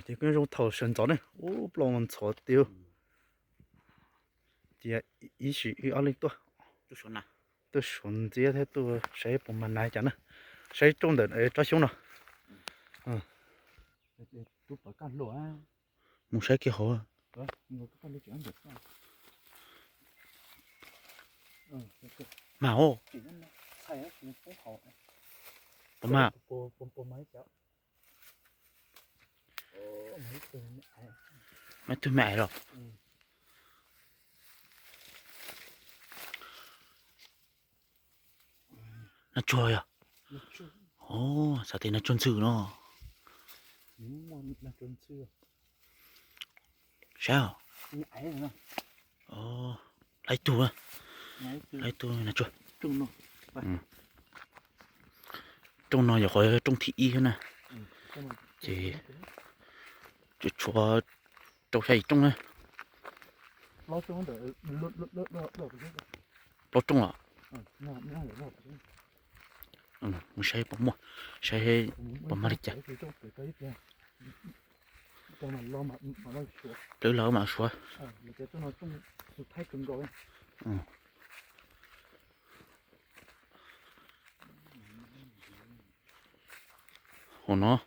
这个肉头生长呢，不让错掉。这一时一压力多，就说呢，都顺这些都谁不蛮难讲呢？谁种的抓凶了？都把干落啊，冇谁几好啊？我干了讲的啊，这个嘛哦，这个呢，菜啊是不好，不嘛，不买脚，买对哎，买对买了。nó trôi à? Sao thì nó trôn sự nó? Sao? Lấy tù à? Lấy tù nó trôi. Trông nó giờ khỏi trông thị y hơn nè. Chỉ cho trâu xay trông nè. Lo trông để Lo trông à? Nó Mình xay bóng mua. Xay bóng mà đi chả. Tới lỡ mà xóa. Hồ nó.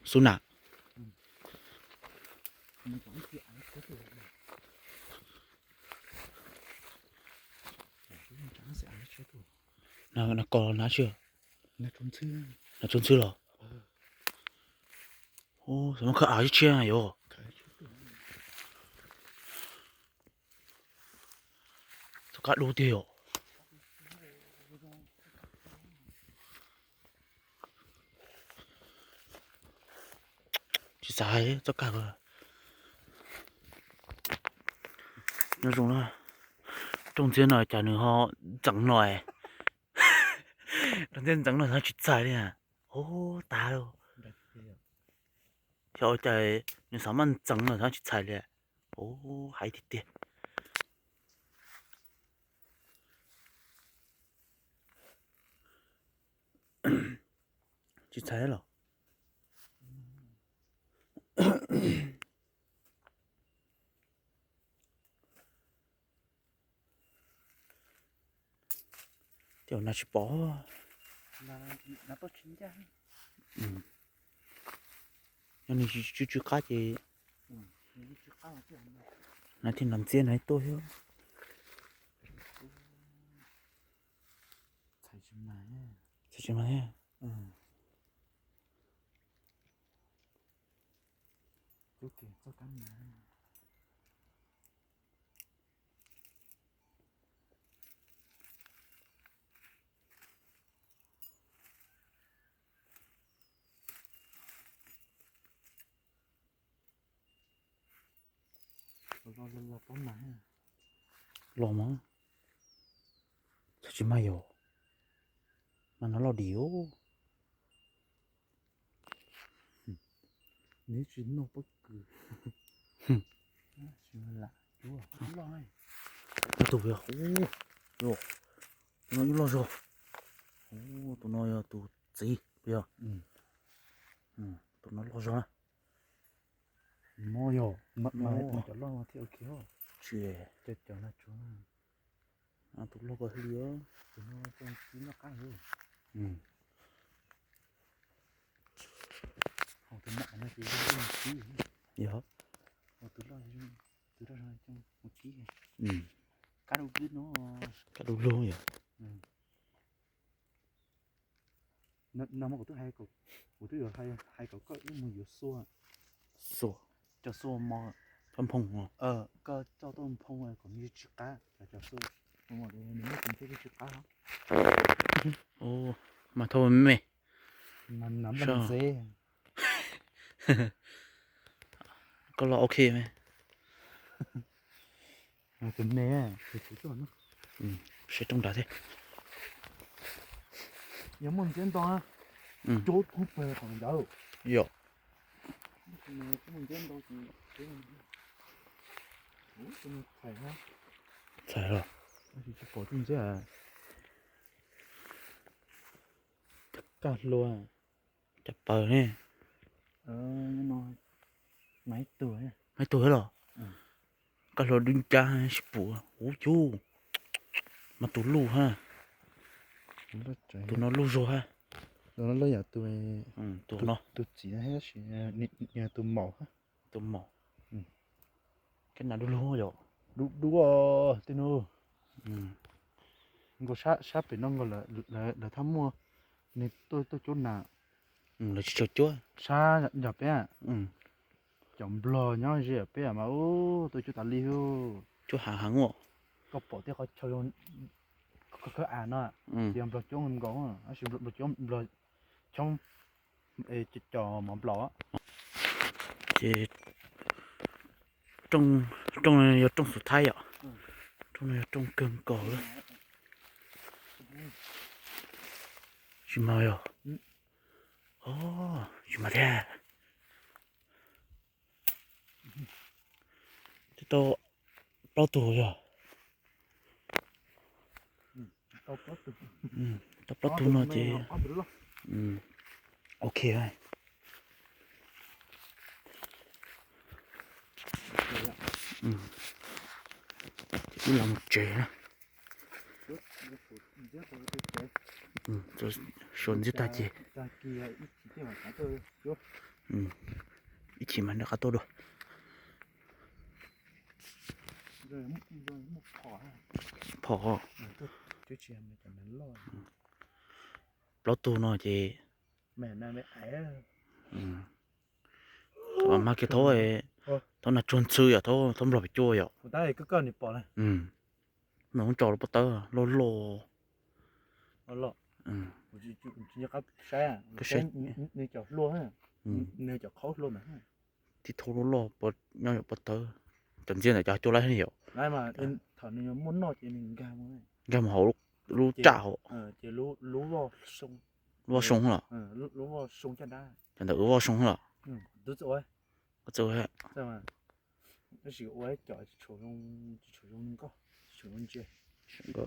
Xuống nào. Nó còn nó chưa? Nó trốn chưa rồi? Sao nó khởi áo chưa à yo? Sao cả đủ tiêu? Chỉ sai tất cả rồi. Nói chung là trong chiến này chả nữa họ chẳng nói. Trong chiến chẳng nói nó chỉ sai đấy à. Ta đâu. Cho chạy nhưng sao mà chẳng nói nó chỉ sai đấy. Hay thịt tiền. Chỉ sai rồi. Điều nào chỉ bỏ nó có chín ra. Nhưng mà chú cá gì nó thì làm chiên này tôi hiểu Thầy chừng mà nha. Thầy chừng mà nha. Chú kìa có cắn mà. Lo bóng mà. Lo mà. Thầy chừng mà hiểu. Mà nó lo điếu. Nếu chuyện nó bất cứ. Chuyện là chú à, không lo này. Nó tụi rồi. Rồi. Tụi nó lo rồi. Tụi nó tụi gì bây giờ. Tụi nó lo rồi. Mò yo, mà cho lo mà theo kiểu. Chê. Chết cho nó chú. Tụi lo có hơi á. Tụi nó trong chín nó căng rồi. Tụi mẹ nó thì nó một ký. Dạ. Tụi lo trong một ký. Cá đâu cứ nó. Cá đâu luôn vậy. Nó mà của tôi hay có ít mùi xua. Xua. Cho xua mò. Phân phong hả? Có cho tôm phong này còn như chữ cá. Cho xua. Nhưng mà mình mới tìm thấy cái chữ cá hả? Mà thôi mẹ. Nằm bằng dê. Có lo ok mẹ. Cái nè, cái chú cho nó. Sẽ trong đó thế. Giống mình trên đó. Chốt cúp về còn đâu. Dạ. Mình trên đâu thì Ủa, tôi phải ha. ใช่หรอ Thì chỉ bỏ tin chứ à. Cắt luôn. จะเปิดนี่ Nhưng mà mấy tuổi à. ไม่ตัวหรอ ก็เราดึงจ้าสิปูโอ้ยูมาตัวลูกฮะ Nó chạy. ตัวน้องลูกโซฮะ Nó lấy à tôi ตัวเนาะ tôi chỉ là hết chỉ nhà tôi mỏ ha. ตัวหมอcái nào đúng không vậy Đúng đúng rồi, tôi nó. อืม Có sát phải nó gọi là thăm mua. Nên tôi chốt nào. เราจะช่วย Xa nhập bé. อืม Chồng blò nhá gì à bé mà ô tôi cho ta li hô. ช่วยหาหางหัว Có bỏ tiếc có cho có à nó. อืม Thì blò chung em có à. Nó chỉ blò chung blò trong chỉ cho mà blò á. เจตรงนี้ตรงสุดท้ายอ่ะตรงนี้ตรงเกินก่อเลยชิมาอ่ะอ๋อชิมาแท้ที่โตเปล่าตัวอ่ะ Có có từ แต่เปล่าตัวเนาะเจ có từ đó. โอเคไอ้ที่ลำเจนะจะชวนจิตาเจ Ta kia ít chỉ tiêu mà cả tôi vô. 一起มันนะครับตัวด้วย Rồi một cỏ ha. พอ Tôi chú chị em chẳng nên lo. เปล่าตัวเนาะเจ Mẹ này mẹ ái á. ว่ามาเก็ตโต้ตอนนั้นชวนซื้ออ่ะโต้ทำรบไปจ่วยอ่ะ Của ta thì cứ cơn thì bỏ này. เหมือนจอดรถเตอร์โลโล Nó lọ. Của chị chỉ có xe à. Cái xe. Nơi chọc luôn ha. Nơi chọc khó luôn mà. ที่โทรโลปดย่อยปดเตอร์จนเจียนแต่จะจ่วยอะไรให้เหี่ยว Này mà thở này muốn nói thì mình gà mà này. แกมาเขารู้เจ้า Chỉ lú vào sông. รู้ว่าชงเหรอ Lú vào sông chân đá. แต่รู้ว่าชงเหรอ Đúng rồi. ก็เจอฮะ Sao mà nó chỉ ôi chọi chủ用có chủ用chơi ก็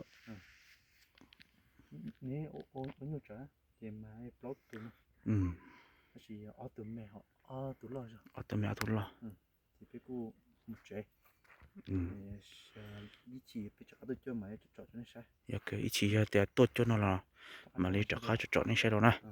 nếu ôi nhiều chọi thì mà ai plot từ nó chỉ ở từ mẹ họ ở từ lo rồi เอาแต่ไม่เอาทุนหรอ thì cái cô một chơi ý chỉ bây giờ tôi chơi máy chọi cho nó sai อยากเกิดอีชีแต่ตัวจนนั่นหรอมาเลยจะข้าจะจอดนี่ใช่หรอนะ Ừ.